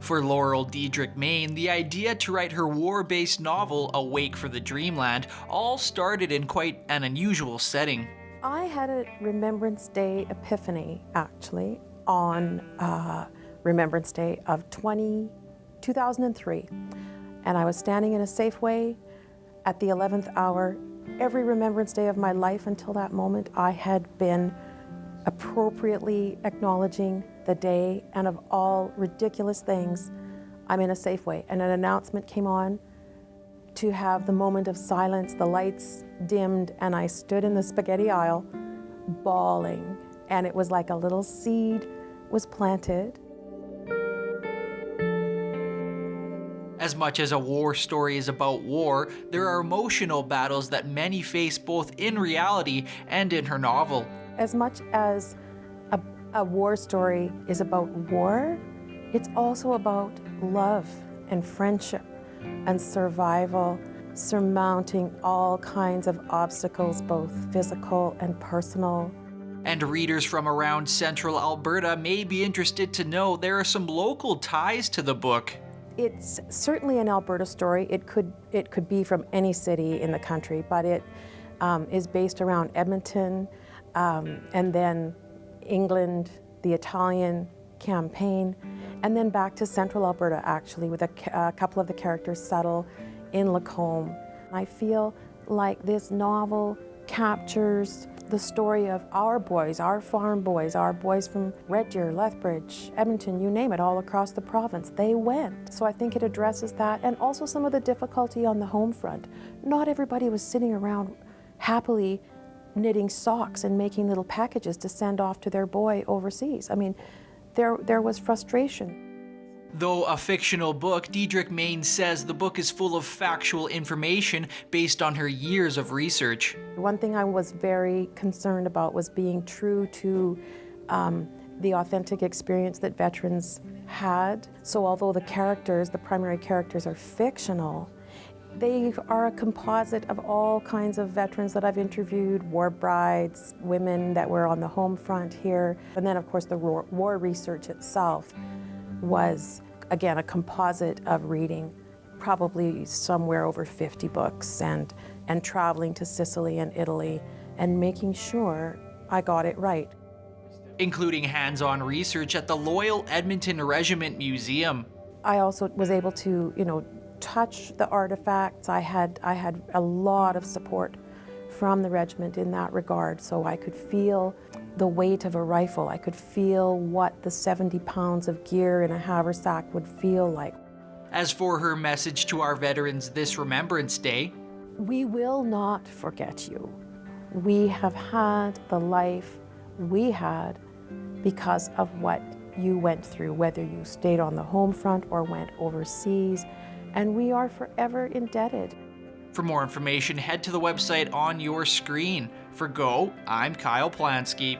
For Laurel Diedrich Main, the idea to write her war-based novel, Awake for the Dreamland, all started in quite an unusual setting. I had a Remembrance Day epiphany, actually, on Remembrance Day of 2003. And I was standing in a Safeway at the 11th hour. Every Remembrance Day of my life until that moment, I had been appropriately acknowledging the day, and of all ridiculous things, I'm in a Safeway, and an announcement came on to have the moment of silence. The lights dimmed, and I stood in the spaghetti aisle bawling, and it was like a little seed was planted. As much as a war story is about war, there are emotional battles that many face both in reality and in her novel. As much as a war story is about war, it's also about love and friendship and survival, surmounting all kinds of obstacles, both physical and personal. And readers from around central Alberta may be interested to know there are some local ties to the book. It's certainly an Alberta story. It could be from any city in the country, but it is based around Edmonton, and then England, the Italian campaign, and then back to central Alberta, actually, with a couple of the characters settle in Lacombe. I feel like this novel captures the story of our boys, our farm boys, our boys from Red Deer, Lethbridge, Edmonton, you name it, all across the province. They went. So I think it addresses that, and also some of the difficulty on the home front. Not everybody was sitting around happily knitting socks and making little packages to send off to their boy overseas. I mean, there was frustration. Though a fictional book, Diedrich Main says the book is full of factual information based on her years of research. One thing I was very concerned about was being true to the authentic experience that veterans had. So although the primary characters are fictional, they are a composite of all kinds of veterans that I've interviewed, war brides, women that were on the home front here. And then of course the war research itself was, again, a composite of reading probably somewhere over 50 books and traveling to Sicily and Italy and making sure I got it right. Including hands-on research at the Loyal Edmonton Regiment Museum. I also was able to, touch the artifacts. I had a lot of support from the regiment in that regard, so I could feel the weight of a rifle. I could feel what the 70 pounds of gear in a haversack would feel like. As for her message to our veterans this Remembrance Day, we will not forget you. We have had the life we had because of what you went through, whether you stayed on the home front or went overseas, and we are forever indebted. For more information, head to the website on your screen. For Go, I'm Kyle Plansky.